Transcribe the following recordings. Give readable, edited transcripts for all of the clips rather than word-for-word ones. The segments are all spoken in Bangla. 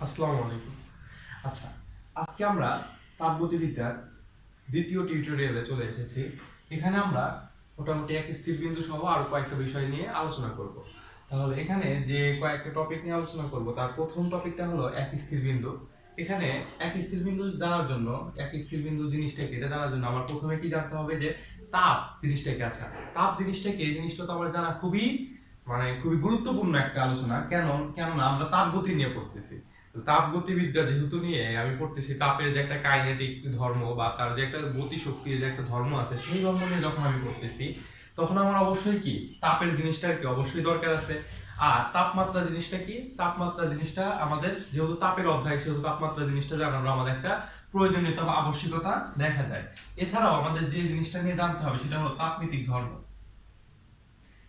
আসসালামু আলাইকুম। আচ্ছা, আজকে আমরা তাপগতিবিদ্যার দ্বিতীয় টিউটোরিয়ালে চলে এসেছি। এখানে আমরা মোটামুটি এক স্থির বিন্দু সহ আরো কয়েকটা বিষয় নিয়ে আলোচনা করব। তাহলে এখানে যে কয়েকটা টপিক নিয়ে আলোচনা করব তার প্রথম টপিকটা হলো এক স্থির বিন্দু। এখানে এক স্থির বিন্দু জানার জন্য এক স্থির বিন্দু জিনিসটা কি এটা জানার জন্য আমার প্রথমে কি জানতে হবে যে তাপ জিনিসটা কি। আচ্ছা, তাপ জিনিসটা কি এই জিনিসটা তো আমার জানা খুবই গুরুত্বপূর্ণ একটা আলোচনা। কেননা আমরা তাপগতি নিয়ে পড়তেছি। তাপগতিবিদ্যা যেহেতু নিয়ে আমি পড়তেছি, তাপের যে একটা কাইনেটিক ধর্ম বা তার যে একটা গতিশক্তির যে একটা ধর্ম আছে সেই ধর্ম নিয়ে যখন আমি পড়তেছি, তখন আমার অবশ্যই কি তাপের জিনিসটা কি অবশ্যই দরকার আছে। আর তাপমাত্রা জিনিসটা কি, তাপমাত্রা জিনিসটা আমাদের যেহেতু তাপের অধ্যায় সেহেতু তাপমাত্রা জিনিসটা জানার আমাদের একটা প্রয়োজনীয়তা বা আবশ্যকতা দেখা যায়। এছাড়াও আমাদের যে জিনিসটা নিয়ে জানতে হবে সেটা হলো তাপমিতিক ধর্ম।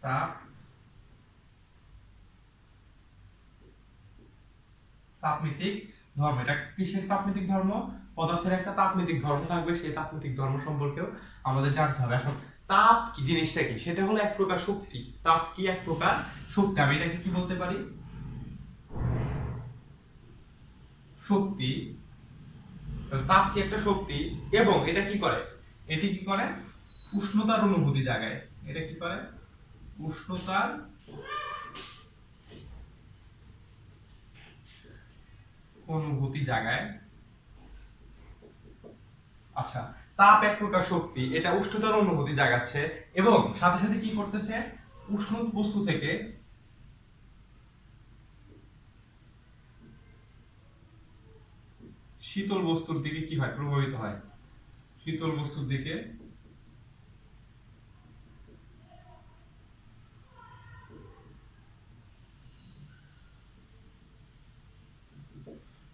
তাপ তাপমিতিক ধর্ম, এটা কিসের তাপমিতিক ধর্ম? পদার্থের একটা তাপমিতিক ধর্ম থাকবে, সেই তাপমিতিক ধর্ম সম্পর্কেও আমাদের জানতে হবে। এখন তাপ কি জিনিসটা কি, সেটা হলো এক প্রকার শক্তি। তাপ কি এক প্রকার শক্তি। আমি এটাকে কি বলতে পারি? শক্তি। তাপ কি একটা শক্তি এবং এটা কি করে? এটি কি করে? উষ্ণতার অনুভূতি জাগায়। এটা কি করে? উষ্ণতার অনুভূতি জাগায়। আচ্ছা, তাপ এক প্রকার শক্তি, এটা উষ্ণতার অনুভূতি জাগাচ্ছে এবং সাথে সাথে কি করতেছে? উষ্ণ বস্তু থেকে শীতল বস্তুর দিকে কি হয়? প্রভাবিত হয়। শীতল বস্তুর দিকে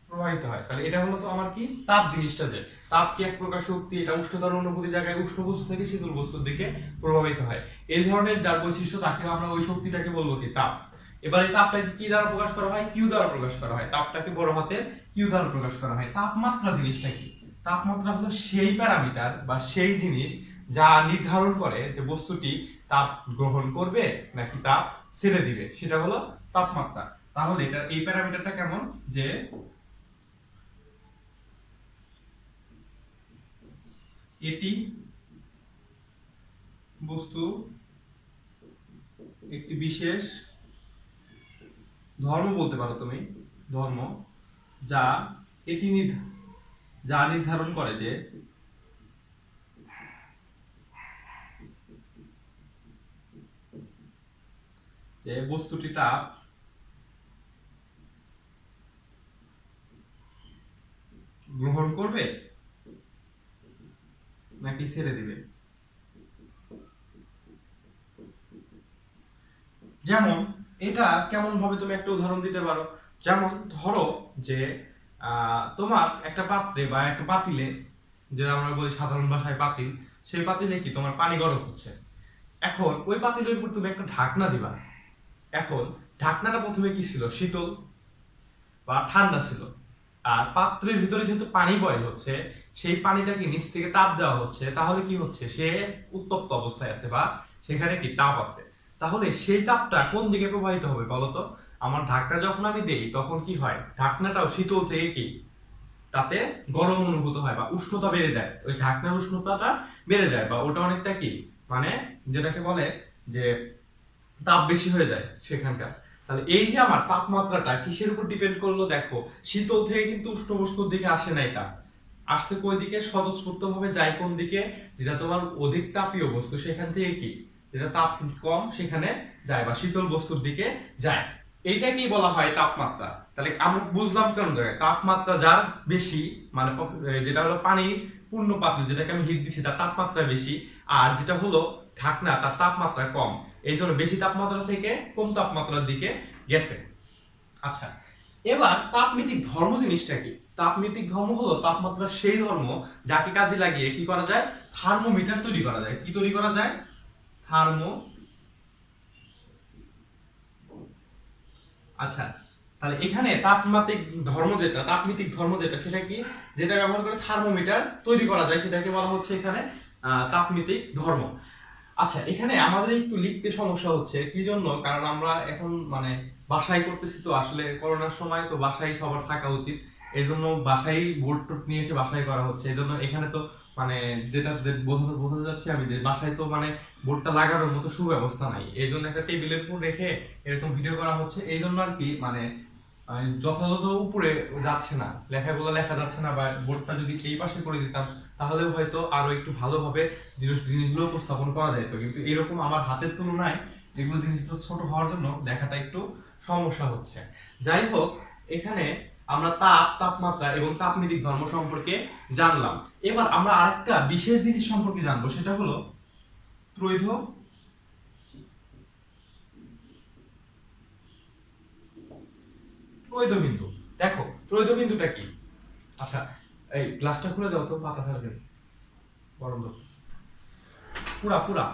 প্রবাহিত হয়। তাহলে এটা হলো তো আমার কি তাপ জিনিসটা, যে তাপ কি এক প্রকার শক্তি, এটা উষ্ণতার অনুভূতি জায়গায় উষ্ণ বস্তু থেকে শীতল বস্তুর দিকে প্রভাবিত হয়। এই ধরনের যার বৈশিষ্ট্য থাকে আমরা ওই শক্তিটাকে বলবো কি তাপ। এবার এই তাপটাকে কি দ্বারা প্রকাশ করা হয়? কিউ দ্বারা প্রকাশ করা হয়। তাপটাকে বড় হাতের কিউ দ্বারা প্রকাশ করা হয়। তাপমাত্রা জিনিসটা কি? তাপমাত্রা হলো সেই প্যারামিটার বা সেই জিনিস যা নির্ধারণ করে যে বস্তুটি তাপ গ্রহণ করবে নাকি তাপ ছেড়ে দিবে, সেটা হলো তাপমাত্রা। তাহলে এটা এই প্যারামিটারটা কেমন, যে এটি বস্তু একটি বিশেষ ধর্ম বলতে পারো তুমি, ধর্ম যা এটি যা নির্ধারণ করে যে বস্তুটি তাপ গ্রহণ করবে নাকি ছেড়ে দিবে। যেমন এটা কেমন ভাবে তুমি একটা উদাহরণ দিতে পারো। যেমন ধরো যে তোমার একটা পাত্রে বা একটা পাতিলে, যেটা আমরা বলি সাধারণ ভাষায় পাতিল, সেই পাতিলে কি তোমার পানি গরম হচ্ছে। এখন ওই পাতিলের উপর তুমি একটা ঢাকনা দিবা। এখন ঢাকনাটা প্রথমে কি ছিল? শীতল বা ঠান্ডা ছিল। আর পাত্রের ভিতরে যেহেতু পানি বয়েল হচ্ছে, সেই পানিটাকে নিচ থেকে তাপ দেওয়া হচ্ছে, তাহলে কি হচ্ছে? সে উত্তপ্ত অবস্থায় আছে বা সেখানে কি তাপ আছে। তাহলে সেই তাপটা কোন দিকে প্রবাহিত হবে বলতো? আমার ঢাকনা যখন আমি দেই তখন কি হয়? ঢাকনাটাও শীতল থেকে কি তাতে গরম অনুভূত হয় বা উষ্ণতা বেড়ে যায়, ওই ঢাকনার উষ্ণতাটা বেড়ে যায় বা ওটা অনেকটা কি মানে যেটাকে বলে যে তাপ বেশি হয়ে যায় সেখানকার। তাহলে এই যে আমার তাপমাত্রাটা কিসের উপর ডিপেন্ড করলো দেখো, শীতল থেকে কিন্তু উষ্ণ বস্তুর দিকে আসে নাই তাপ, আসছে কোন দিকে? স্বতঃস্ফূর্ত ভাবে যায় কোন দিকে? যেটা তোমার অধিক তাপীয় বস্তু সেখান থেকে কি যেটা তাপ কম সেখানে যায় বা শীতল বস্তুর দিকে যায়। এইটাকেই বলা হয় তাপমাত্রা। তাহলে আমরা বুঝলাম কেন জায়গায় তাপমাত্রা যার বেশি, মানে যেটা হলো পানি পূর্ণ পাত্রে যেটাকে আমি হিট দিচ্ছি তার তাপমাত্রা বেশি, আর যেটা হলো ঢাকনা তার তাপমাত্রা কম, এই জন্য বেশি তাপমাত্রা থেকে কম তাপমাত্রার দিকে গেছে। আচ্ছা, এবার তাপমিতিক ধর্ম জিনিসটা কি? তাপমিতিক ধর্ম হলো তাপমাত্রার সেই ধর্ম যাকে কাজে লাগিয়ে কি করা যায়? থার্মোমিটার তৈরি করা যায়। কি তৈরি করা যায়? থার্মো। আচ্ছা, তাহলে এখানে তাপমিতিক ধর্ম যেটা সেটা কি? যেটা ব্যবহার করে থার্মোমিটার তৈরি করা যায় সেটাকে বলা হচ্ছে এখানে তাপমিতিক ধর্ম। আচ্ছা, এখানে আমাদের একটু লিখতে সমস্যা হচ্ছে কি জন্য? কারণ আমরা এখন বাসায় করতেছি, তো আসলে করোনার সময় তো বাসায় সবার থাকা উচিত, এই জন্য বাসায় বোর্ড টোড নিয়ে এসে বাসায় করা হচ্ছে। এই জন্য এখানে তো মানে যেটা বোঝাতে যাচ্ছে আমি, যে বাসায় তো মানে বোর্ডটা লাগানোর মতো সুব্যবস্থা নাই, এই জন্য একটা টেবিলের উপর রেখে এরকম ভিডিও করা হচ্ছে। এই জন্য আর কি মানে যথাযথ উপরে যাচ্ছে না, লেখাগুলো লেখা যাচ্ছে না, বা বোর্ডটা যদি এই পাশে করে দিতাম তাহলে হয়তো আরো একটু ভালোভাবে জিনিসগুলো উপস্থাপন করা যেত। কিন্তু এরকম আমার হাতের তুলনায় এগুলো জিনিসগুলো ছোট হওয়ার জন্য দেখাটা একটু সমস্যা হচ্ছে। যাই হোক, এখানে আমরা তাপমাত্রা এবং তাপনীতিক ধর্ম সম্পর্কে জানলাম। এবার আমরা আরেকটা বিশেষ জিনিস সম্পর্কে জানবো, সেটা হলো ত্রৈধ ত্রৈধ বিন্দু। দেখো ত্রৈধ বিন্দুটা কি? আচ্ছা, এই গ্লাসটা খুলে দাও তো, পাতা থাকবে, গরম লাগতেছে পুরা পুরা।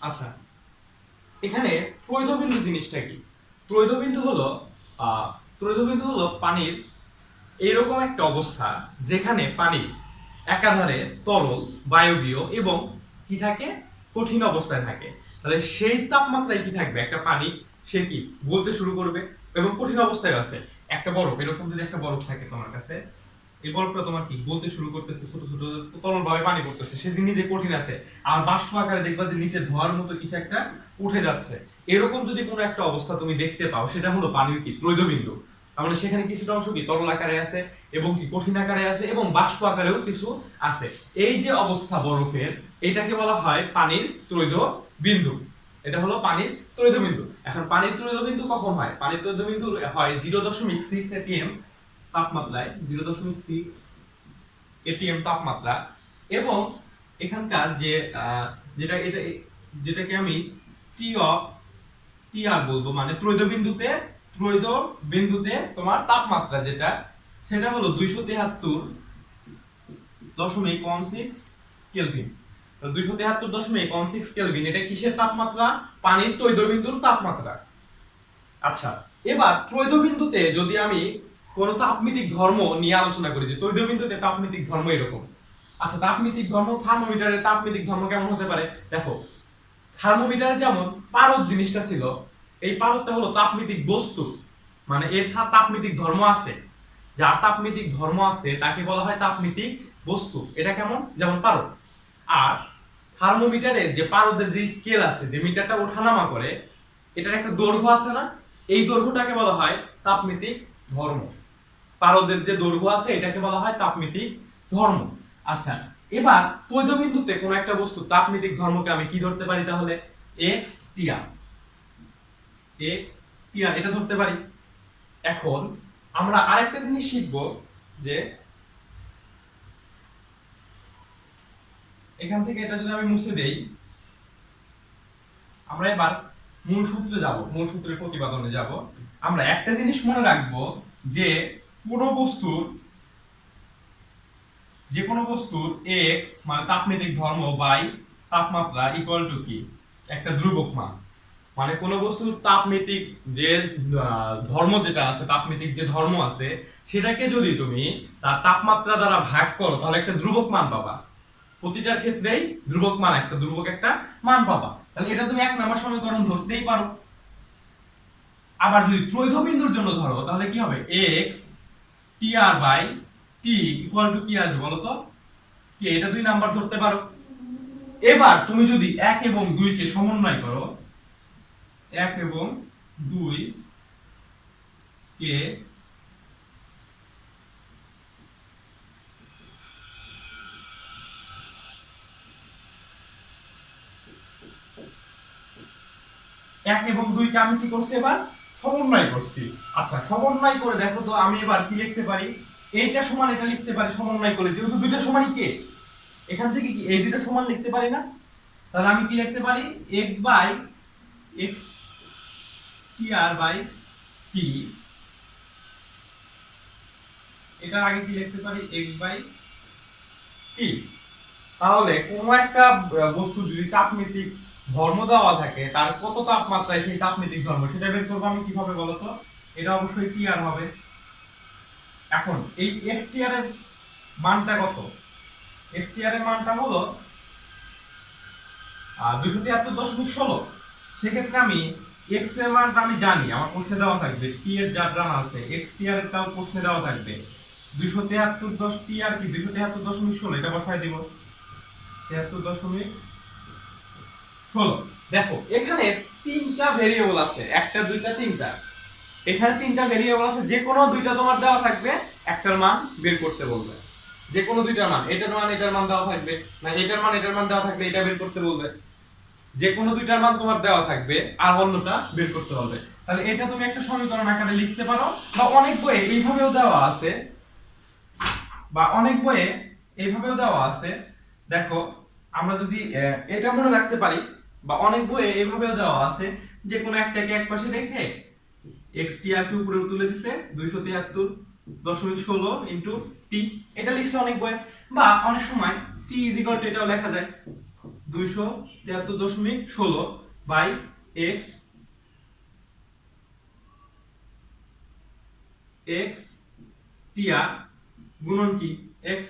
আচ্ছা, এখানে ত্রৈধবিন্দু জিনিসটা কি? ত্রৈধবিন্দু হলো ত্রৈধবিন্দু হলো পানির এরকম একটা অবস্থা যেখানে পানি একাধারে তরল, বায়বীয় এবং কি থাকে, কঠিন অবস্থায় থাকে। তাহলে সেই তাপমাত্রায় কি থাকবে, একটা পানি সে কি গলতে শুরু করবে এবং কঠিন অবস্থায় আছে। একটা বরফ, এরকম যদি একটা বরফ থাকে তোমার কাছে, এই বরফটা তোমার কি বলতে শুরু করতেছে, ছোট ছোট তরল ভাবে পানি পড়তেছে, সে নিজে কঠিন আছে, আর বাষ্প আকারে দেখবা যে নিচে ধোয়ার মতো কিছু একটা উঠে যাচ্ছে। এরকম যদি কোনো একটা অবস্থা তুমি দেখতে পাও, সেটা হলো পানির কি ত্রৈধ বিন্দু। তার মানে সেখানে কিছুটা অংশ কি তরল আকারে আছে এবং কি কঠিন আকারে আছে এবং বাষ্প আকারেও কিছু আছে। এই যে অবস্থা বরফের, এটাকে বলা হয় পানির ত্রৈধ বিন্দু। এটা হলো পানির ত্রৈধ বিন্দু। এখন পানির ত্রৈধ বিন্দু কখন হয়? পানির ত্রৈধ বিন্দু হয় 0.6 atm তাপমাত্রায়, 0.6 atm তাপমাত্রা। এবং এখানকার যে যেটা এটা যেটাকে আমি টি অফ টি আর বলবো, মানে ত্রৈধ বিন্দুতে তোমার তাপমাত্রা যেটা, সেটা হলো 273.16 কেলভিন। 273.16 কেলভিন, এটা কিসের তাপমাত্রা? পানির ত্রৈধ বিন্দুর তাপমাত্রা। আচ্ছা, এবার ত্রৈধ বিন্দুতে যদি আমি কোন তাপমিতিক ধর্ম নিয়ে আলোচনা করি, যে ত্রৈধ বিন্দুতে তাপমিতিক ধর্ম এরকম। আচ্ছা, তাপমিতিক ধর্ম, থার্মোমিটারের তাপমিতিক ধর্ম কেমন হতে পারে? দেখো, থার্মোমিটারে যেমন পারদ জিনিসটা ছিল, এই পারদটা হলো তাপমিতিক বস্তু, মানে এর তাপমিতিক ধর্ম আছে। যার তাপমিতিক ধর্ম আছে তাকে বলা হয় তাপমিতিক বস্তু। এটা কেমন? যেমন পারদ। আর থার্মোমিটারের যে পারদের যে স্কেল আছে, যে মিটারটা ওঠানামা করে, এটার একটা দৈর্ঘ্য আছে না, এই দৈর্ঘ্যটাকে বলা হয় তাপমিতিক ধর্ম। পারদের যে দৈর্ঘ্য আছে এটাকে বলা হয় তাপমিতিক ধর্ম। আচ্ছা, এবার ত্রৈধ বিন্দুতে কোন একটা বস্তু তাপমিতিক ধর্মকে আমি কি ধরতে পারি তাহলে? x টিআর, x টিআর এটা ধরতে পারি। এখন আমরা আরেকটা জিনিস শিখব, যে এখান থেকে এটা যদি আমি মুছে দেই, আমরা এবার মূল সূত্রে যাব, মূল সূত্রের প্রতিপাদনে যাব। আমরা একটা জিনিস মনে রাখবো, যে কোনো বস্তুর যে কোনো বস্তুর x মানে তাপমিতিক ধর্ম বাই তাপমাত্রা ইকুয়াল টু কি? একটা ধ্রুবক মান। মানে কোন বস্তুর তাপমিতিক যে ধর্ম যেটা আছে, তাপমিতিক যে ধর্ম আছে, সেটাকে যদি তুমি তার তাপমাত্রা দ্বারা ভাগ করো তাহলে একটা ধ্রুবক মান পাবা। প্রতিটার ক্ষেত্রেই ধ্রুবক একটা মান পাবা। তাহলে এটা তুমি 1 নম্বর সমীকরণ ধরতেই পারো। আবার যদি ত্রৈধ বিন্দুর জন্য ধরো তাহলে কি হবে? x tr by t equal to কি আসবে বলো তো? কি, এটা 2 নাম্বার ধরতে পারো। এবার তুমি যদি 1 এবং 2 কে সমন্বয় করো, 1 এবং 2 কে আমি কি করছি? এবার সমন্বয় করছি। আচ্ছা, সমন্বয় করে দেখো তো আমি এবার কি লিখতে পারি? এইটা সমান এটা লিখতে পারি সমন্বয় করে, যেহেতু দুইটা সমানই কে, এখান থেকে কি এই দুইটা সমান লিখতে পারি না? তাহলে আমি কি লিখতে পারি? x by x tr by t, এটার আগে কি লিখতে পারি? x by t। তাহলে কোন একটা বস্তু যদি তাপমিতিক ধর্ম দেওয়া থাকে, তার কত তাপমাত্রায় সেই তাপমিতিক ধর্ম, সেটা বের করবো আমি কিভাবে বলতো? এটা অবশ্যই tr হবে। এখন এই xtr এর মানটা কত? xtr এর মানটা হলো 273.16। সেক্ষেত্রে আমি x এর মানটা আমি জানি, আমার প্রশ্নে দেওয়া থাকবে t এর যা জানা আছে x t r এর তাও প্রশ্নে দেওয়া থাকবে 273 10 t আর কি 273.16 এটা বসায় দিব 73.16। দেখো এখানে তিনটা ভেরিয়েবল আছে, একটা দুইটা তিনটা, এখানে তিনটা ভেরিয়েবল আছে, যে কোনো দুইটা তোমার দেওয়া থাকবে, একটার মান বের করতে বলবে, যে কোনো দুইটার মান, এটার মান দেওয়া থাকবে, না এটার মান দেওয়া থাকবে, এটা বের করতে বলবে, যে কোনো দুইটার মান তোমার দেওয়া থাকবে আর অন্যটা বের করতে হবে। তাহলে এটা তুমি একটা সমীকরণ আকারে লিখতে পারো, বা অনেক বইয়ে এইভাবেও দেওয়া আছে, দেখো আমরা যদি এটা মনে রাখতে পারি, বা অনেক বইয়ে এইভাবেও দেওয়া আছে, যে কোনো একটাকে একপাশে রেখে xtr কে উপরে তুলে দিছে 273.16 ইনটু t, এটা লিখছে অনেক বইয়ে, বা অনেক সময় t এটাও লেখা যায় 273.16 বাই x tr গুণন কি x,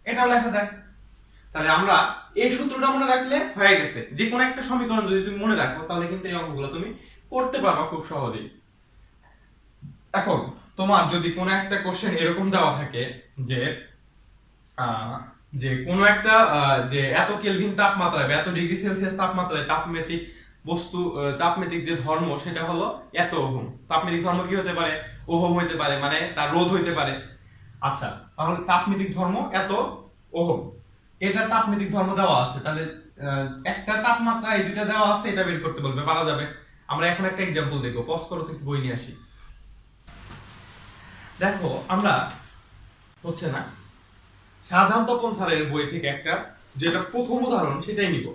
এটাও লেখা যায়। তাহলে আমরা এই সূত্রটা মনে রাখলে হয়ে গেছে, যে কোনো একটা সমীকরণ যদি তুমি মনে রাখো তাহলে কিন্তু এই অঙ্কগুলো তুমি করতে পারবা খুব সহজেই। এখন তোমার যদি কোনো একটা কোশ্চেন এরকম দেওয়া থাকে যে যে কোনো একটা যে এত কেলভিন তাপমাত্রায় বা এত ডিগ্রি সেলসিয়াস তাপমাত্রায় তাপমেতিক বস্তু, তাপমেতিক যে ধর্ম সেটা হলো এত ওহম। তাপমেতিক ধর্ম কি হতে পারে? ওহম হইতে পারে, মানে তার রোধ হইতে পারে। আচ্ছা, তাহলে তাপমেতিক ধর্ম এত ওহম, এটা তাপমেতিক ধর্ম দেওয়া আছে, তাহলে একটা তাপমাত্রা এই দুইটা দেওয়া আছে, এটা বের করতে বলবে, পারা যাবে। আমরা এখন একটা एग्जांपल দেখব, পজ করো থেকে বই নিয়ে আসি। দেখো আমরা হচ্ছে না শাহজাহান তপন স্যারের বই থেকে একটা, যেটা প্রথম উদাহরণ সেটাই নিব।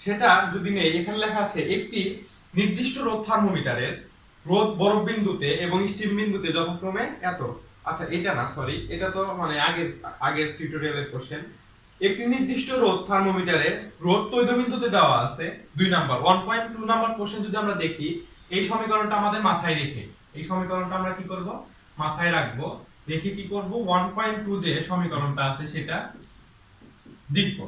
সেটা যদি নেই, এখানে লেখা আছে একটি নির্দিষ্ট রোধ থার্মোমিটারের রোধ বরফ বিন্দুতে এবং স্টিম বিন্দুতে যথাক্রমে এত। আচ্ছা এটা না, সরি, এটা তো মানে আগের টিউটোরিয়ালের কোশ্চেন। একটি নির্দিষ্ট রোধ থার্মোমিটারে রোধ তৈল বিন্দুতে দেওয়া আছে 2 নাম্বার 1.2 নাম্বার কোশ্চেন যদি আমরা দেখি, এই সমীকরণটা আমাদের মাথায় রেখে, এই সমীকরণটা আমরা কি করব, মাথায় রাখবো, রেখে কি করব 1.2 যে সমীকরণটা আছে সেটা লিখব।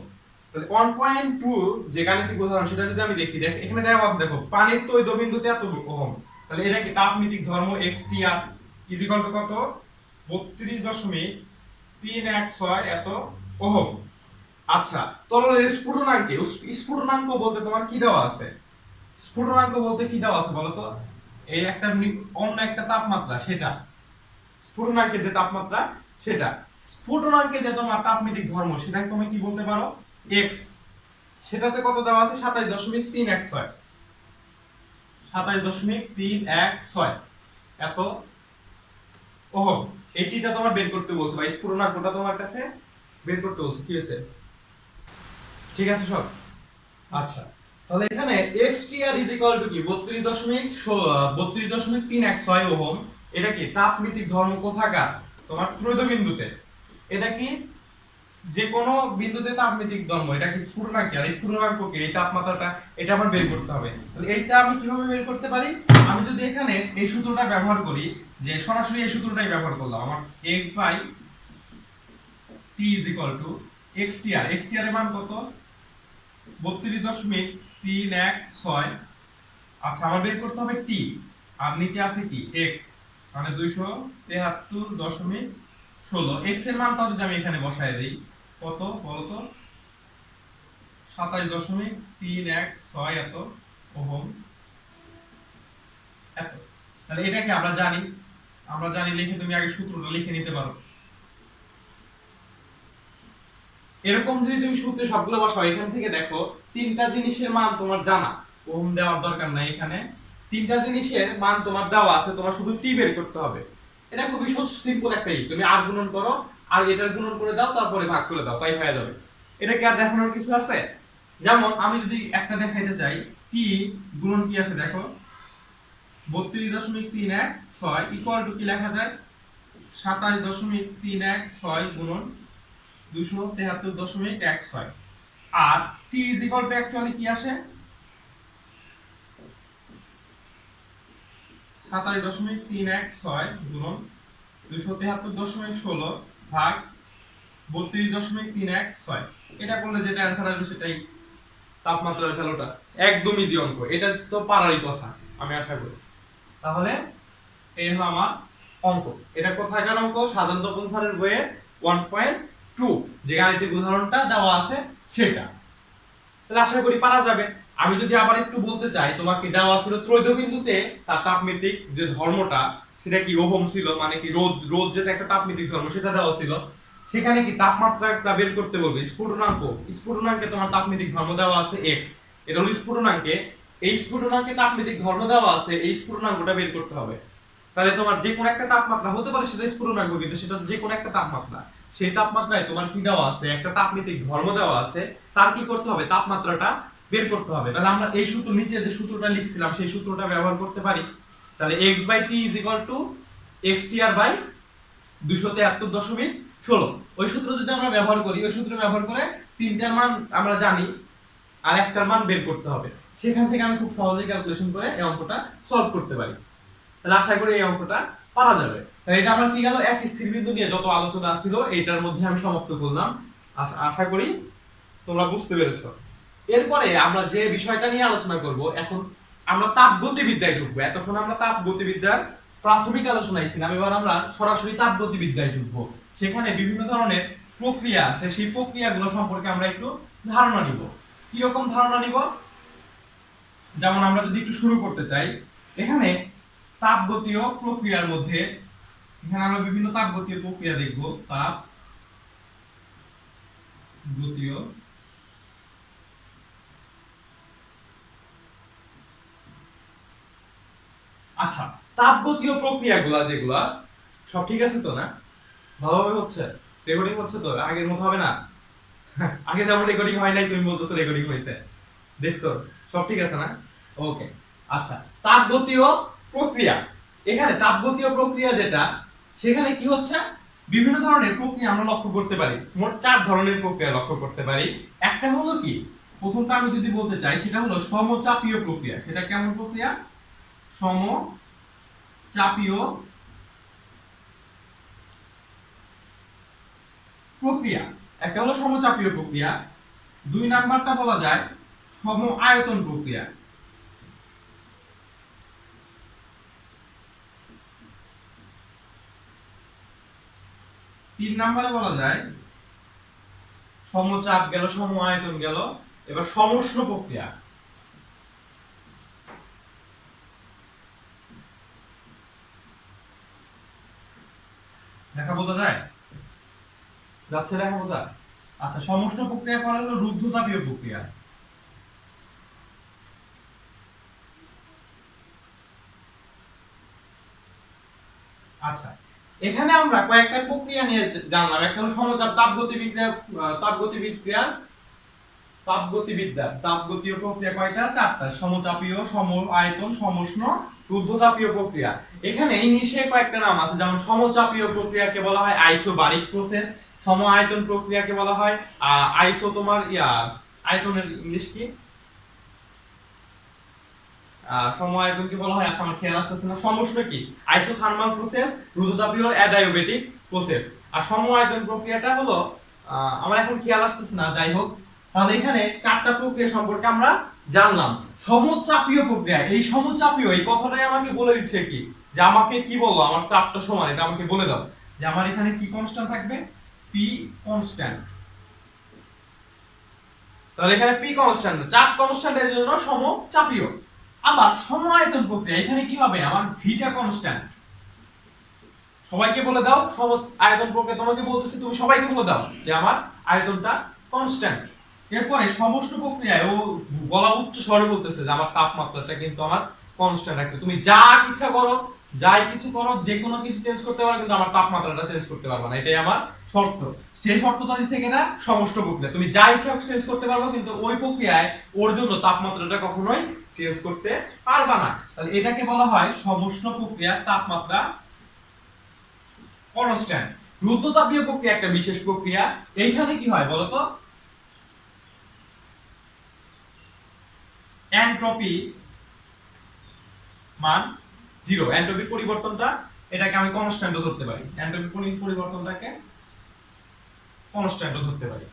তাহলে 1.2 যে গাণিতিক উদাহরণ সেটা যদি আমি দেখি, দেখ এখানে দেওয়া আছে, দেখো পানির তৈল বিন্দুতে এত ওহম, তাহলে এটা কি তাপমিতিক ধর্ম xtr ইকুয়াল টু কত 32.316 এত ওহম। আচ্ছা, তরলের স্ফুটনাঙ্ক বলতে তোমার কি দেওয়া আছে? স্ফুটনাঙ্ক বলতে কি দেওয়া আছে বলো তো? এই একটা অন্য একটা তাপমাত্রা, সেটা স্ফুটনাঙ্কের যে তাপমাত্রা সেটা, স্ফুটনাঙ্কে যে তোমার তাপমিতিক ধর্ম সেটাকে তুমি কি বলতে পারো? x। সেটাতে কত দেওয়া আছে? 27.316, 27.316 এত ওহম। এটিটা তোমার বের করতে বলছে, বা স্ফুটনাঙ্কটা তোমার কাছে বের করতে বলছে। কি আছে? ঠিক আছে সব? আচ্ছা, তাহলে এখানে xtr কি 32.316 ওহম। এটা কি তাপমিতিক ধর্ম কোথাকার? তোমার ত্রৈধ বিন্দুতে। এটা কি যে কোনো বিন্দুতে তাপমিতিক ধর্ম, এটা কি স্ফুটনাঙ্ক, আর স্ফুটনাঙ্ক কি এই তাপমাত্রাটা, এটা আমার বের করতে হবে। তাহলে এইটা আমি কিভাবে বের করতে পারি? আমি যদি এখানে এই সূত্রটা ব্যবহার করি, যে সরাসরি এই সূত্রটাই ব্যবহার করলাম, আমার x t xtr, xtr এর মান কত? 32.316। আচ্ছা, আমার বের করতে হবে t, আর নিচে আছে কি x, মানে 273.16। x এর মানটা যদি আমি এখানে বসায় দেই, কত বলতো? 27.316 এত ওহম, এত। তাহলে এটাকে আমরা জানি লিখে তুমি আগে সূত্রটা লিখে নিতে পারো। এরকম যদি তুমি সূত্রে সবগুলো বসাও, এখান থেকে দেখো তিনটা জিনিসের মান তোমার জানা, ওহম দেওয়ার দরকার নাই। এখানে তিনটা জিনিসের মান তোমার দেওয়া আছে, তোমার শুধু টি বের করতে হবে। এটা খুবই সিম্পল একটা, তুমি আর গুণন করো, আর এটার গুণন করে দাও, তারপরে ভাগ করে দাও, তাই হয়ে যাবে। এটা কি আর দেখানোর কিছু আছে? যেমন আমি যদি একটা দেখাইতে চাই, টি গুণন কি আছে দেখো, 32.316 ইকুয়াল টু কি লেখা যায়? 27.316 গুণন 273.16। আর t is equal to actually কি আসে? 27.316 গুণন 273.16 ভাগ 32.316। এটা করলে যেটা অ্যানসার আসবে সেটাই। তাপমাত্রার ভ্যালুটা একদম ইজি অঙ্ক, এটা তো পারারই কথা আমি আশা করি। তাহলে এই হলো আমার অঙ্ক। এটা কোথাকার অঙ্ক? সাধারণ তপন স্যারের বইয়ে 1.2 যে গাণিতিক উদাহরণটা দেওয়া আছে সেটা। তাহলে আশা করি পারা যাবে। আমি যদি আবার একটু বলতে চাই, তোমাকে দেওয়া ছিল ত্রৈধ বিন্দুতে তার তাপমিতিক যে ধর্মটা সেটা কি ওহম ছিল, মানে কি রোদ, রোদ যেটা একটা তাপমিতিক ধর্ম সেটা দেওয়া ছিল। সেখানে কি তাপমাত্রাটা বের করতে বলবে, স্ফুটনাঙ্ক, স্ফুটনাঙ্কে তোমার তাপমিতিক ধর্ম দেওয়া আছে x, এটা হলো স্ফুটনাঙ্কে, এই স্ফুটনাঙ্কে তাপমিতিক ধর্ম দেওয়া আছে, এই স্ফুটনাঙ্কটা বের করতে হবে। তাহলে তোমার যে কোনো একটা তাপমাত্রা হতে পারে সেটা স্ফুটনাঙ্ক, কিন্তু সেটা যে কোনো একটা তাপমাত্রা, সেই তাপমাত্রায় তোমার কি দেওয়া আছে, একটা তাপমিতিক ধর্ম দেওয়া আছে, তার কি করতে হবে, তাপমাত্রাটা বের করতে হবে। তাহলে আমরা এই সূত্র, নিচে যে সূত্রটা লিখছিলাম সেই সূত্রটা ব্যবহার করতে পারি। তাহলে x/t = xtr/273.16 ওই সূত্র যদি আমরা ব্যবহার করি, ওই সূত্র ব্যবহার করে তিনটার মান আমরা জানি আর একটার মান বের করতে হবে। সেখান থেকে আমি খুব সহজেই ক্যালকুলেশন করে এই অঙ্কটা সলভ করতে পারি। তাহলে আশা করি এই অঙ্কটা পারা যাবে। তাহলে এটা আমার কি গেল, এক স্থির বিন্দু নিয়ে যত আলোচনা ছিল এটার মধ্যে আমি সমাপ্ত করলাম। আশা করি তোমরা বুঝতে পেরেছো। এরপরে আমরা যে বিষয়টা নিয়ে আলোচনা করব, এখন আমরা তাপগতিবিদ্যায় ঢুকবো। এতক্ষণ আমরা তাপগতিবিদ্যার প্রাথমিক আলোচনায় ছিলাম, এবার আমরা সরাসরি তাপগতিবিদ্যায় ঢুকবো। সেখানে বিভিন্ন ধরনের প্রক্রিয়া আছে, সেই প্রক্রিয়াগুলো সম্পর্কে আমরা একটু ধারণা নিব। কি রকম ধারণা নিব? যেমন আমরা যদি একটু শুরু করতে চাই, এখানে তাপগতীয় প্রক্রিয়ার মধ্যে এখানে আমরা বিভিন্ন তাপগতীয় প্রক্রিয়া দেখব। তাপগতীয় আচ্ছা, তাপগতীয় প্রক্রিয়াগুলো যেগুলা সব ঠিক আছে তো না? ভালোভাবে হচ্ছে? রেকর্ডিং হচ্ছে তো? আগের মতো হবে না? আগে যেমন রেকর্ডিং হয় নাই তুমি বলতেছো রেকর্ডিং হয়েছে, দেখছো সব ঠিক আছে না? ওকে। আচ্ছা, তাপগতীয় প্রক্রিয়া, এখানে তাপগতীয় প্রক্রিয়া যেটা, সেখানে কি হচ্ছে, বিভিন্ন ধরনের প্রক্রিয়া আমরা লক্ষ্য করতে পারি। মোট 4 ধরনের প্রক্রিয়া লক্ষ্য করতে পারি। একটা হলো কি, প্রথমটা আমি যদি বলতে চাই সেটা হলো সমচাপীয় প্রক্রিয়া। সেটা কেমন প্রক্রিয়া? সমচাপীয় প্রক্রিয়া, একটা হলো সমচাপীয় প্রক্রিয়া। 2 নাম্বারটা বলা যায় সম আয়তন প্রক্রিয়া। 3 নম্বরে বলা যায় সমচাপ গেল, সম আয়তন গেল, এবার সমউষ্ণ প্রক্রিয়া। দেখা বোঝা যায়? যাচ্ছে দেখা বোঝা? আচ্ছা, সমউষ্ণ প্রক্রিয়া পরে হলো রুদ্ধতাপীয় প্রক্রিয়া। আচ্ছা, এখানে আমরা কয়েকটা প্রক্রিয়া নিয়ে জানলাম। একটা হলো সমচাপ তাপগতিবিদ্যা, তাপগতিবিদ্যা, তাপগতীয় প্রক্রিয়া কয়টা? 4টা। সমচাপীয়, সম আয়তন, সমউষ্ণ, রুদ্ধতাপীয় প্রক্রিয়া। এখানে ইংলিশে কয়েকটা নাম আছে, যেমন সমচাপীয় প্রক্রিয়াকে বলা হয় আইসোবারিক প্রসেস, সম আয়তন প্রক্রিয়াকে বলা হয় আইসো, তোমার আয়তনের ইংলিশ কি, সম আয়তনকে বলা হয়, আচ্ছা আমার খেয়াল আসতেছে না, সমউষ্ণ কি, আইসোথার্মাল প্রসেস, রুদ্ধতাপীয় অ্যাডিয়াবেটিক প্রসেস। আর সম আয়তন প্রক্রিয়াটা হলো আমার এখন খেয়াল আসতেছে না, যাই হোক। তাহলে এখানে 4টা প্রক্রিয়া সম্পর্কে আমরা জানলাম। সমচাপীয় প্রক্রিয়া, এই সমচাপীয় এই কথাটাই আমাকে বলে দিচ্ছে কি, যে আমাকে কি বললো, আমার চাপটা সমান, এটা আমাকে বলে দাও যে আমার এখানে কি কনস্ট্যান্ট থাকবে, পি কনস্ট্যান্ট। তাহলে এখানে পি কনস্ট্যান্ট, চাপ কনস্ট্যান্টের জন্য সমচাপীয়। আবার সম আয়তন প্রক্রিয়া, এখানে কি হবে, আমার ভিটা কনস্ট্যান্ট। সবাইকে বলে দাও, সম আয়তন প্রক্রিয়া তোমাকে বলতেছি, তুমি সবাইকে বলে দাও যে আমার আয়তনটা কনস্ট্যান্ট। এরপরে সমষ্ণ প্রক্রিয়ায় ও গলা উচ্চ স্বরে বলতেছে যে আমার তাপমাত্রাটা কিন্তু আমার কনস্ট্যান্ট রাখতে, তুমি যা ইচ্ছা করো, যাই কিছু করো, যে কোনো কিছু চেঞ্জ করতে পারো, কিন্তু আমার তাপমাত্রাটা চেঞ্জ করতে পারবে না, এটাই আমার শর্ত। সেই শর্তটা দিচ্ছে কিনা, সমষ্ণ প্রক্রিয়া, তুমি যা ইচ্ছা চেঞ্জ করতে পারবো, কিন্তু ওই প্রক্রিয়ায় ওর জন্য তাপমাত্রাটা কখনোই চেঞ্জ করতে পারবা না। তাহলে এটাকে বলা হয় সমষ্ণ প্রক্রিয়া, তাপমাত্রা কনস্ট্যান্ট। রুদ্ধতাপীয় প্রক্রিয়া একটা বিশেষ প্রক্রিয়া। এইখানে কি হয় বলতো, এনট্রপি মান 0, এনট্রপির পরিবর্তনটা, এটাকে আমি কনস্ট্যান্টও ধরতে পারি, এনট্রপির পরিবর্তনটাকে কনস্ট্যান্টও ধরতে পারি।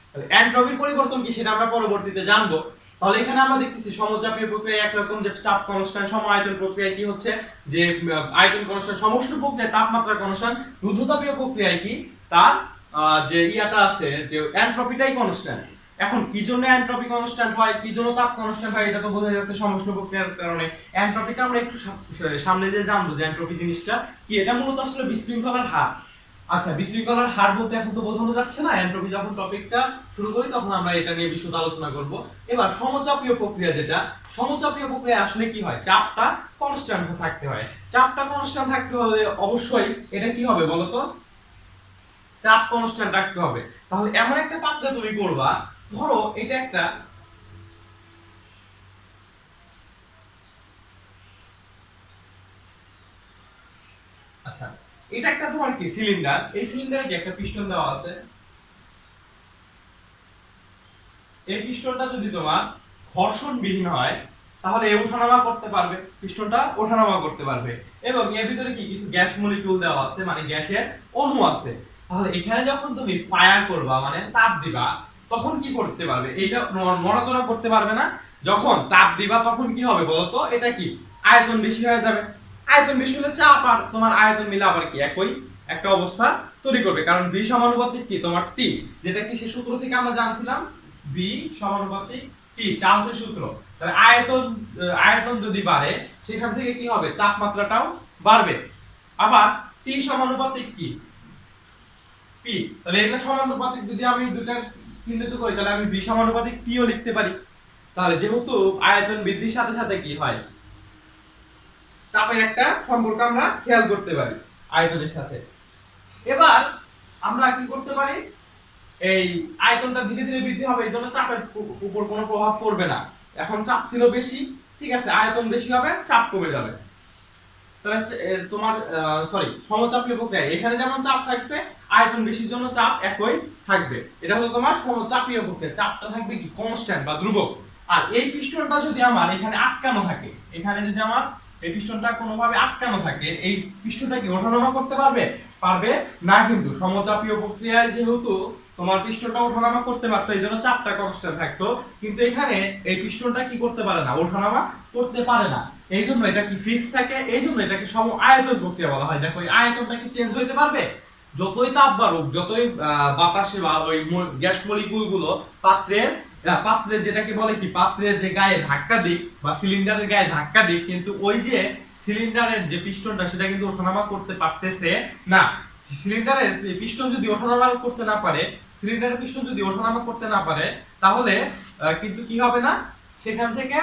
তাহলে এনট্রপির পরিবর্তন কি সেটা আমরা পরবর্তীতে জানবো। তাহলে এখানে আমরা দেখতেছি সমচাপীয় প্রক্রিয়া একরকম, যে চাপ কনস্ট্যান্ট, সম আয়তন প্রক্রিয়া কি হচ্ছে যে আয়তন কনস্ট্যান্ট, সমষ্ণ প্রক্রিয়া তাপমাত্রা কনস্ট্যান্ট, রুদ্ধতাপীয় প্রক্রিয়ায় কি তার যে ইয়াটা আছে যে এনট্রপিটাই কনস্ট্যান্ট। এখন কি জন্য এনট্রপি কনস্ট্যান্ট হয়, কি জন্য তাপ কনস্ট্যান্ট হয়, এটা তো বোঝা যাচ্ছে সমষ্ণ প্রক্রিয়ার কারণে। এনট্রপিটা আমরা একটু সামনে যে জানবো যে এনট্রপি জিনিসটা কি, এটা মূলত আসলে বিশৃঙ্খলার হার। আচ্ছা, বিশৃঙ্খলার হার বলতে এখন তো বোঝানো যাচ্ছে না, এনট্রপি যখন টপিকটা শুরু করি তখন আমরা এটা নিয়ে বিশদ আলোচনা করব। এবার সমচাপীয় প্রক্রিয়া, যেটা সমচাপীয় প্রক্রিয়া আসলে কি হয়, চাপটা কনস্ট্যান্ট থাকতে হয়। চাপটা কনস্ট্যান্ট থাকতে হলে অবশ্যই এটা কি হবে বলতো, চাপ কনস্ট্যান্ট রাখতে হবে। তাহলে এমন একটা পাত্রে তুমি করবা, ধরো এটা একটা আচ্ছা এটা একটা তোমার কি সিলিন্ডার, এই সিলিন্ডারে কি একটা পিস্টন দেওয়া আছে। এই পিস্টনটা যদি তোমার ঘর্ষণবিহীন হয় তাহলে এ ওঠানামা করতে পারবে, পিস্টনটা ওঠানামা করতে পারবে। এবং এর ভিতরে কি কিছু গ্যাস মলিকিউল দেওয়া আছে, মানে গ্যাসের অণু আছে। তাহলে এখানে যখন তুমি ফায়ার করবা মানে তাপ দিবা, তখন কি করতে পারবে, এইটা নড়াচড়া করতে পারবে না। যখন তাপ দিবা তখন কি হবে বলতো, এটা কি আয়তন বেশি হয়ে যাবে। আয়তন বেশি হলে চাপ আর তোমার আয়তন মিলে আবার কি একই একটা অবস্থা তৈরি করবে, কারণ বি সমানুপাতিক কি তোমার টি, যেটা কি সে সূত্র থেকে আমরা জানছিলাম, বি সমানুপাতিক টি, চার্লসের সূত্র। তাহলে আয়তন যদি বাড়ে সেখান থেকে কি হবে, তাপমাত্রাটাও বাড়বে। আবার টি সমানুপাতিক কি পি, তাহলে এগুলা সমানুপাতিক, যদি আমি দুইটা চিহ্নিত করি তাহলে আমি বি সমানুপাতিক পি ও লিখতে পারি। তাহলে যেহেতু আয়তন বৃদ্ধির সাথে সাথে কি হয়, চাপের একটা সম্পর্ক আমরা খেয়াল করতে পারি আয়তনের সাথে। এবার আমরা কি করতে পারি, এই আয়তনটা ধীরে ধীরে বৃদ্ধি হবে, এই জন্য চাপের উপর কোনো প্রভাব পড়বে না। এখন চাপ ছিল বেশি, ঠিক আছে, আয়তন বেশি হবে, চাপ কমে যাবে। তাহলে তোমার সমচাপীয় প্রক্রিয়া, এখানে যেমন চাপ থাকবে, আয়তন বেশির জন্য চাপ একই থাকবে। এটা হলো তোমার সমচাপীয় প্রক্রিয়া, চাপটা থাকবে কি কনস্ট্যান্ট বা ধ্রুবক। আর এই পিস্টনটা যদি আমার এখানে আটকানো থাকে, এখানে যদি আমার এই পিস্টনটা কোনোভাবে আটকানো থাকে, এই পিস্টনটা কি ওঠানামা করতে পারবে, পারবে না। কিন্তু সমচাপীয় প্রক্রিয়ায় যেহেতু তোমার পিস্টনটা ওঠানামা করতে পারতো, এই জন্য চাপটা কনস্ট্যান্ট থাকতো, কিন্তু এখানে এই পিস্টনটা কি করতে পারে না, ওঠানামা করতে পারে না। এই জন্য এটা কি ফিক্স থাকে, এই জন্য এটাকে সম আয়তন প্রক্রিয়া বলা হয়। দেখো এই আয়তনটা কি চেঞ্জ হইতে পারবে, যতই তাপ বাড়ুক, যতই বাতাসে বা ওই গ্যাস মলিকুল গুলো পাত্রের যেটাকে বলে কি, পাত্রের যে গায়ে ধাক্কা দিক বা সিলিন্ডারের গায়ে ধাক্কা দিক, কিন্তু ওই যে সিলিন্ডারের যে পিস্টনটা সেটা কিন্তু ওঠানামা করতে পারতেছে না। সিলিন্ডারের পিস্টন যদি ওঠানামা করতে না পারে, সিলিন্ডারের পিস্টন যদি ওঠানামা করতে না পারে, তাহলে কিন্তু কি হবে না, সেখান থেকে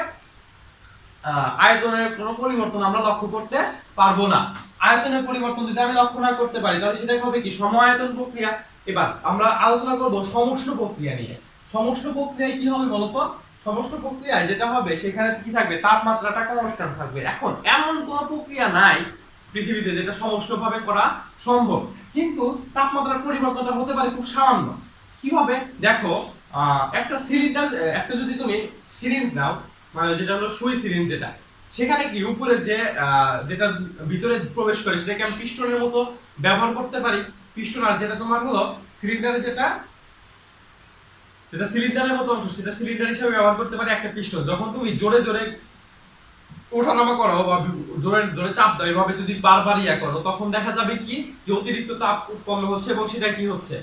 আয়তনের কোনো পরিবর্তন আমরা লক্ষ্য করতে পারবো না। আয়তনের পরিবর্তন যদি আমি লক্ষ্য না করতে পারি তাহলে সেটাই হবে কি সম আয়তন প্রক্রিয়া। এবার আমরা আলোচনা করব সমষ্ণ প্রক্রিয়া নিয়ে। সমষ্ণ প্রক্রিয়ায় কি হবে বলতো, সমষ্ণ প্রক্রিয়ায় যেটা হবে সেখানে কি থাকবে, তাপমাত্রাটা কনস্ট্যান্ট থাকবে। এখন এমন কোন প্রক্রিয়া নাই পৃথিবীতে যেটা সমষ্ণভাবে করা সম্ভব, কিন্তু তাপমাত্রার পরিবর্তনটা হতে পারে খুব সামান্য। কিভাবে দেখো, একটা সিলিন্ডার, একটা যদি তুমি সিরিঞ্জ নাও, মানে যেটা হলো সুই সিরিঞ্জ, যেটা সেখানে কি উপরে যে যেটা ভিতরে প্রবেশ করে সেটাকে আমি পিস্টনের মতো ব্যবহার করতে পারি। পিস্টন, আর যেটা তোমার হলো সিলিন্ডারে, যেটা সিলিন্ডারের মতো অংশ, সেটা সিলিন্ডার হিসেবে ব্যবহার করতে পারি একটা পিস্টন। যখন তুমি জোরে জোরে ওঠানামা করো বা জোরে জোরে চাপ দাও, এভাবে যদি বারবার ইয়া করো, তখন দেখা যাবে কি যে অতিরিক্ত তাপ উৎপন্ন হচ্ছে এবং সেটা কি হচ্ছে,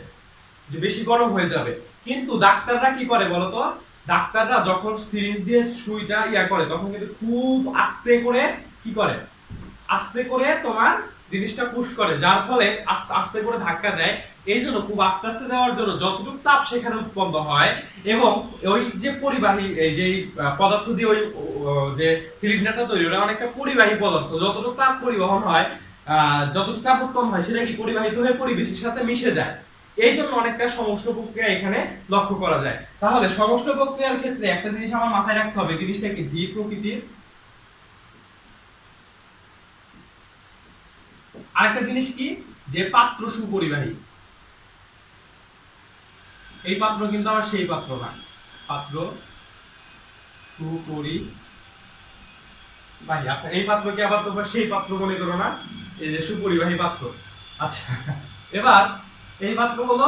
যে বেশি গরম হয়ে যাবে। কিন্তু ডাক্তাররা কি করে বলতো, ডাক্তাররা যখন সিরিঞ্জ দিয়ে সুইটা ইয়া করে তখন কিন্তু খুব আস্তে করে কি করে, আস্তে করে তোমার জিনিসটা পুশ করে, যার ফলে আস্তে করে ধাক্কা দেয়। এই জন্য খুব আস্তে আস্তে দেওয়ার জন্য যতটুকু তাপ সেখানে উৎপন্ন হয়, এবং ওই যে পরিবাহী এই যে পদার্থ দিয়ে ওই যে সিলিন্ডারটা তৈরি, ওটা অনেকটা পরিবাহী পদার্থ, যতটুকু তাপ পরিবহন হয়, যতটুকু তাপ উৎপন্ন হয় সেটা কি পরিবাহিত হয়ে পরিবেশের সাথে মিশে যায়। এই জন্য অনেকটা সমষ্ণ প্রক্রিয়া এখানে লক্ষ্য করা যায়। তাহলে সমষ্ণ প্রক্রিয়ার ক্ষেত্রে একটা জিনিস আমার মাথায় রাখতে হবে, জিনিসটা কি ধী প্রকৃতির। আরেকটা জিনিস কি, যে পাত্র সুপরিবাহী। এই পাত্র কিন্তু আবার সেই পাত্র না, পাত্র সুপরিবাহী। আচ্ছা, এই পাত্রকে আবার তোমরা সেই পাত্র মনে করো না, এই যে সুপরিবাহী পাত্র। আচ্ছা, এবার এই পাত্র হলো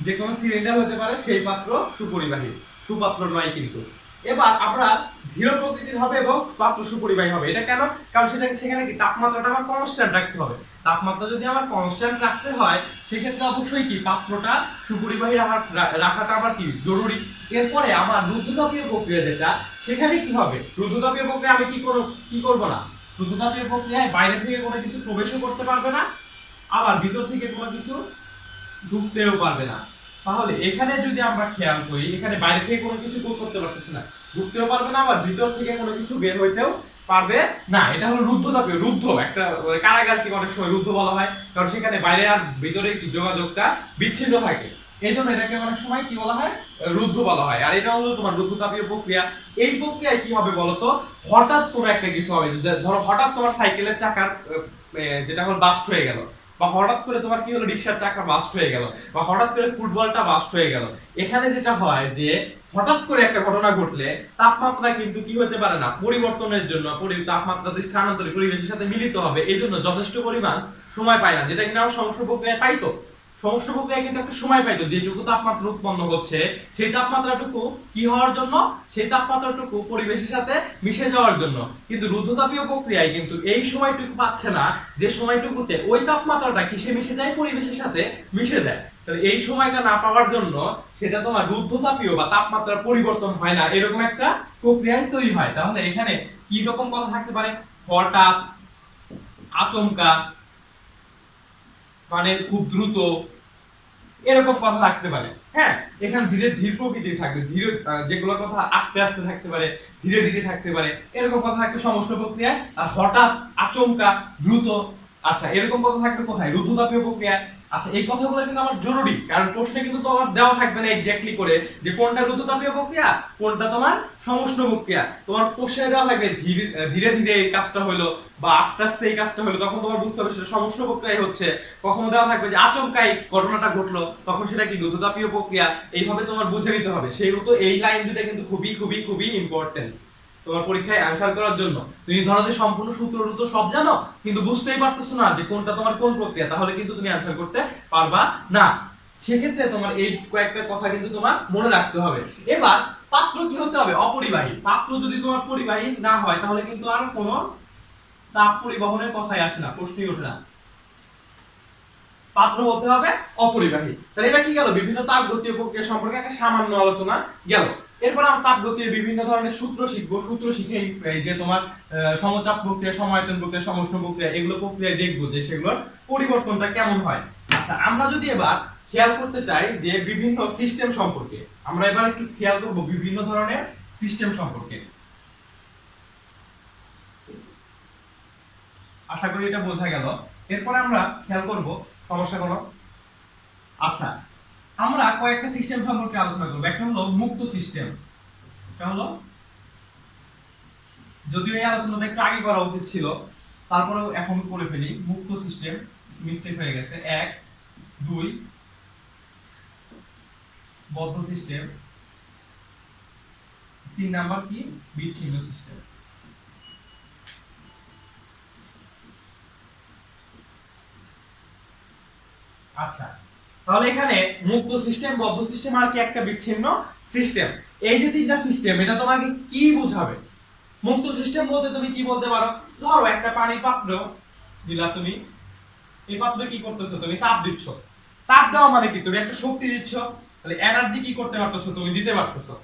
যে কোনো সিলিন্ডার হতে পারে সেই পাত্র সুপরিবাহী, সুপাত্র নয় কিন্তু। এবার আমরা ধীর প্রকৃতির হবে এবং পাত্র সুপরিবাহী হবে। এটা কেন? কারণ সেখানে কি তাপমাত্রাটা আমার কনস্ট্যান্ট রাখতে হবে। তাপমাত্রা যদি আমার কনস্ট্যান্ট রাখতে হয় সেক্ষেত্রে অবশ্যই কি পাত্রটা সুপরিবাহী রাখাটা আমার কি জরুরি। এরপরে আমার রুদ্ধতাপীয় প্রক্রিয়া যেটা, সেখানে কি হবে, রুদ্ধতাপীয় প্রক্রিয়া আমি কি করব না, রুদ্ধতাপীয় প্রক্রিয়ায় বাইরে থেকে কোনো কিছু প্রবেশও করতে পারবে না, আবার ভিতর থেকে কোনো কিছু ঢুকতেও পারবে না। তাহলে এখানে যদি আমরা খেয়াল করি, এখানে বাইরে থেকে কোনো কিছু করতে পারতেছে না, ঢুকতেও পারবে না, আবার ভিতর থেকে কোনো কিছু বের হইতেও পারবে না। এটা হলো রুদ্ধতাপীয়। রুদ্ধ একটা কারাগারকে অনেক সময় রুদ্ধ বলা হয়, কারণ সেখানে বাইরে আর ভিতরে কি যোগাযোগটা বিচ্ছিন্ন থাকে। এই জন্য এটাকে অনেক সময় কি বলা হয়, রুদ্ধ বলা হয়। আর এটা হলো তোমার রুদ্ধতাপীয় প্রক্রিয়া। এই প্রক্রিয়ায় কি হবে বলতো, হঠাৎ কোনো একটা কিছু হবে। ধরো হঠাৎ তোমার সাইকেলের চাকার যেটা হলো বাস্ট হয়ে গেল, বা হঠাৎ করে তোমার কি হলো রিকশার চাকা বাস্ট হয়ে গেল, বা হঠাৎ করে ফুটবলটা বাস্ট হয়ে গেল। এখানে যেটা হয় যে হঠাৎ করে একটা ঘটনা ঘটলে তাপমাত্রা কিন্তু কি হতে পারে না, পরিবর্তনের জন্য তাপমাত্রা স্থানান্তরিত পরিবেশের সাথে মিলিত হবে, এই জন্য যথেষ্ট পরিমাণ সময় পায় না। যেটা কিনা আমার সমস্ত প্রক্রিয়ায় পাইতো, সমস্ত প্রক্রিয়ায় কিন্তু একটা সময় পাইতো, যেটুকু তাপমাত্রা উৎপন্ন হচ্ছে সেই তাপমাত্রাটুকু কি হওয়ার জন্য, সেই তাপমাত্রাটুকু পরিবেশের সাথে মিশে যাওয়ার জন্য। কিন্তু রুদ্ধতাপীয় প্রক্রিয়ায় কিন্তু এই সময়টুকু পাচ্ছে না, যে সময়টুকুতে ওই তাপমাত্রাটা কিসে মিশে যায়, পরিবেশের সাথে মিশে যায়। তাহলে এই সময়টা না পাওয়ার জন্য সেটা তোমার রুদ্ধতাপীয় বা তাপমাত্রার পরিবর্তন হয় না, এরকম একটা প্রক্রিয়ায় তৈরি হয়। তাহলে এখানে কি রকম কথা থাকতে পারে, হঠাৎ, আচমকা, মানে খুব দ্রুত, এরকম কথা থাকতে পারে। হ্যাঁ, এখানে ধীরে ধীর প্রকৃতির থাকবে, ধীরে যেগুলো কথা আস্তে আস্তে থাকতে পারে, ধীরে ধীরে থাকতে পারে, এরকম কথা থাকবে সমস্ত প্রক্রিয়ায়। আর হঠাৎ, আচমকা, দ্রুত, আচ্ছা এরকম কথা থাকবে কোথায়, রুদ্ধতাপীয় প্রক্রিয়ায়। আচ্ছা এই কথাগুলো কিন্তু আমার জরুরি, কারণ প্রশ্নে কিন্তু তোমার দেওয়া থাকবে না এক্স্যাক্টলি করে যে কোনটা রুদ্ধতাপীয় প্রক্রিয়া, কোনটা তোমার সমষ্ণ প্রক্রিয়া। তোমার প্রশ্নে দেওয়া থাকবে ধীরে ধীরে এই কাজটা হলো বা আস্তে আস্তে এই কাজটা হলো, তখন তোমার বুঝতে হবে সেটা সমষ্ণ প্রক্রিয়া হচ্ছে। কখনো দেওয়া থাকবে যে আচমকাই ঘটনাটা ঘটলো, তখন সেটা কি রুদ্ধতাপীয় প্রক্রিয়া। এইভাবে তোমার বুঝে নিতে হবে। সেহেতু এই লাইন দুটো কিন্তু খুবই খুবই খুবই ইম্পর্টেন্ট তোমার পরীক্ষায় অ্যানসার করার জন্য। তুমি ধরো যে সম্পূর্ণ সূত্র তো সব জানো, কিন্তু বুঝতেই পারতেছো না যে কোনটা তোমার কোন প্রক্রিয়া, তাহলে কিন্তু তুমি অ্যানসার করতে পারবা না। সেক্ষেত্রে তোমার এই কয়েকটা কথা কিন্তু তোমার মনে রাখতে হবে। এবার পাত্র কি হতে হবে, অপরিবাহী। পাত্র যদি তোমার পরিবাহী না হয় তাহলে কিন্তু আর কোনো তাপ পরিবহনের কথাই আসে না, প্রশ্নই ওঠে না। পাত্র হতে হবে অপরিবাহী। তাহলে এটা কি গেল, বিভিন্ন তাপগতীয় প্রক্রিয়া সম্পর্কে একটা সামান্য আলোচনা গেল। এরপর আমরা তাপগতীয় বিভিন্ন ধরনের সূত্র শিখবো। সূত্র শিখে এই যে তোমার সমচাপ প্রক্রিয়া, সমায়তন প্রক্রিয়া, সমষ্ণ প্রক্রিয়া, এগুলো প্রক্রিয়ায় দেখবো যে সেগুলোর পরিবর্তনটা কেমন হয়। আচ্ছা আমরা যদি এবার খেয়াল করতে চাই যে বিভিন্ন সিস্টেম সম্পর্কে, আমরা এবার একটু খেয়াল করব বিভিন্ন ধরনের সিস্টেম সম্পর্কে। আশা করি এটা বোঝা গেল। এরপরে আমরা খেয়াল করব, সমস্যা কোনো। আচ্ছা আমরা কয়েকটা সিস্টেম সম্পর্কে আলোচনা করব। একটা হলো মুক্ত সিস্টেম, এটা হলো, যদিও এই আলোচনাটা একটু আগে করা উচিত ছিল, তারপরেও এখন করে ফেলি। মুক্ত সিস্টেম, মিস্টেক হয়ে গেছে। 1 2 বদ্ধ সিস্টেম, 3 নাম্বার কি, বিচ্ছিন্ন সিস্টেম। আচ্ছা তাহলে এখানে মুক্ত সিস্টেম, বদ্ধ সিস্টেম আর কি একটা বিচ্ছিন্ন সিস্টেম। এই যে তিনটা সিস্টেম, এটা তোমাকে কি বোঝাবে? মুক্ত সিস্টেম বলতে তুমি কি বলতে পারো, ধরো একটা পানির পাত্র দিলা, তুমি এই পাত্রে কি করতেছো, তুমি তাপ দিচ্ছ। তাপ দেওয়া মানে কি, তুমি একটা শক্তি দিচ্ছ, তাহলে এনার্জি কি করতে পারতেছো, তুমি দিতে পারতেছো।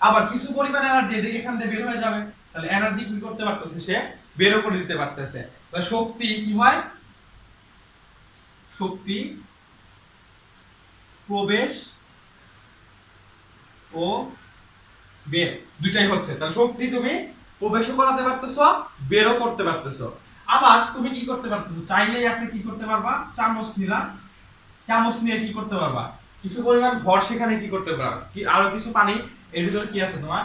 আবার কিছু পরিমাণ এনার্জি এদিকে এখান থেকে বের হয়ে যাবে, তাহলে এনার্জি কি করতে পারতেছে, সে বের করে দিতে পারতেছে। তাহলে শক্তি কি হয়, শক্তি প্রবেশ ও বের দুইটাই হচ্ছে। তাহলে শক্তি তুমি প্রবেশও করাতে পারতেছো, বেরও করতে পারতেছো। আবার তুমি কি করতে পারতেছো, চাইলেই আপনি কি করতে পারবা, চামচ নিলা, চামচ নিয়ে কি করতে পারবা, কিছু পরিমাণ ভর সেখানে কি করতে পারবা, কি আরো কিছু পানি, এর ভিতরে কি আছে তোমার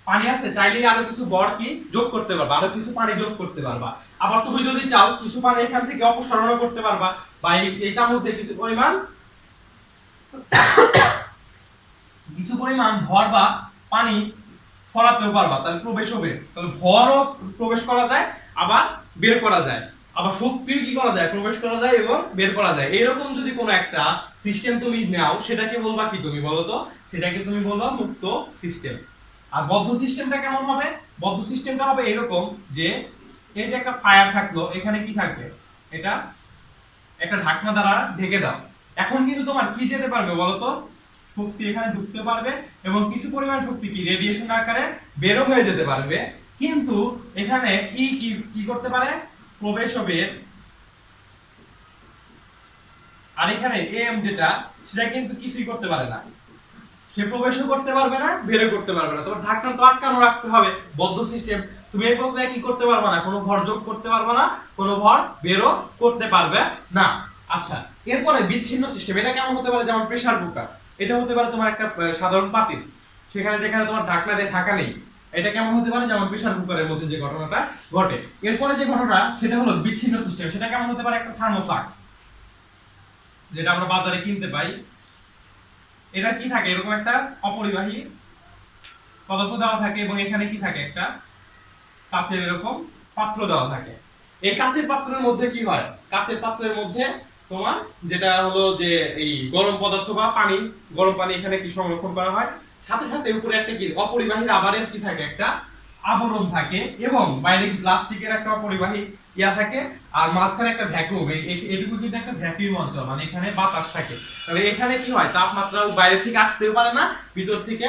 পানি আছে, চাইলেই আরো কিছু ভর কি যোগ করতে পারবা, আরো কিছু পানি যোগ করতে পারবা। আবার তুমি যদি চাও কিছু পানি এখান থেকে অপসারণ করতে পারবা, বা এই চামচ দিয়ে কিছু পরিমাণ ভর বা পানি সরাতেও পারবা, তাহলে প্রবেশ হবে। তাহলে ভরও প্রবেশ করা যায়, আবার বের করা যায়। আবার শক্তিও কি করা যায়, প্রবেশ করা যায় এবং বের করা যায়। এরকম যদি কোনো একটা সিস্টেম তুমি নাও, সেটাকে বলবা কি তুমি বলো তো? সেটাকে তুমি বলবা মুক্ত সিস্টেম। আর বদ্ধ সিস্টেমটা কেমন হবে? বদ্ধ সিস্টেমটা হবে এরকম যে এই যে একটা ফায়ার থাকলো, এখানে কি থাকবে, এটা একটা ঢাকনা দ্বারা ঢেকে দাও। এখন কিন্তু তোমার কি যেতে পারবে বলো তো? শক্তি এখানে ঢুকতে পারবে এবং কিছু পরিমাণ শক্তি কি রেডিয়েশন আকারে বেরো হয়ে যেতে পারবে। কিন্তু এখানে ই কি কি করতে পারে? প্রবেশ ও বের। আর এখানে এম যেটা, সেটা কিন্তু কিছুই করতে পারে না। সে প্রবেশও করতে পারবে না, বেরও করতে পারবে না। তোমার ঢাকনা তো আটকানো রাখতে হবে, বদ্ধ সিস্টেম। তুমি এই পর্যায়ে কি করতে পারবে না, কোনো ভর যোগ করতে পারবে না, কোনো ভর বেরও করতে পারবে না। আচ্ছা, এরপরে বিচ্ছিন্ন সিস্টেম। এটা কেমন হতে পারে? যেমন প্রেসার কুকার। এটা হতে পারে তোমার একটা সাধারণ পাতিল, সেখানে যেখানে তোমার ঢাকনা দিয়ে ঢাকা নেই। এটা কেমন হতে পারে? যেমন প্রেসার কুকারের মধ্যে যে ঘটনাটা ঘটে। এরপরে যে ঘটনা, সেটা হলো বিচ্ছিন্ন সিস্টেম। সেটা কেমন হতে পারে? একটা থার্মোফ্লাক্স, যেটা আমরা বাজারে কিনতে পাই। এটা কি থাকে? এরকম একটা অপরিবাহী পদার্থ দেওয়া থাকে এবং এখানে কি থাকে? একটা কাচের এরকম পাত্র দেওয়া থাকে। এই কাচের পাত্রের মধ্যে কি হয়? কাচের পাত্রের মধ্যে তোমার যেটা হলো যে এই গরম পদার্থ বা পানি, গরম পানি এখানে কি সংরক্ষণ করা হয়। সাথে সাথে উপরে একটা কি অপরিবাহী রাবারের কি থাকে? একটা আবরণ থাকে এবং বাইরে প্লাস্টিকের একটা অপরিবাহী ইয়া থাকে। আর মাঝখানে একটা ভ্যাকুয়াম, এটুকু কিন্তু একটা ভ্যাকুয়াম অঞ্চল, মানে এখানে বাতাস থাকে। তবে এখানে কি হয়? তাপমাত্রা বাইরে থেকে আসতেও পারে না, ভিতর থেকে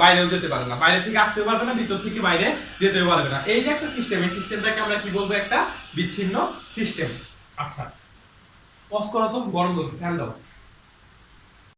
বাইরেও যেতে পারে না। বাইরে থেকে আসতেও পারবে না, ভিতর থেকে বাইরে যেতেও পারবে না। এই যে একটা সিস্টেম, এই সিস্টেমটাকে আমরা কি বলবো? একটা বিচ্ছিন্ন সিস্টেম। আচ্ছা, পজ করো তো, গরম করছে, ফ্যান দাও।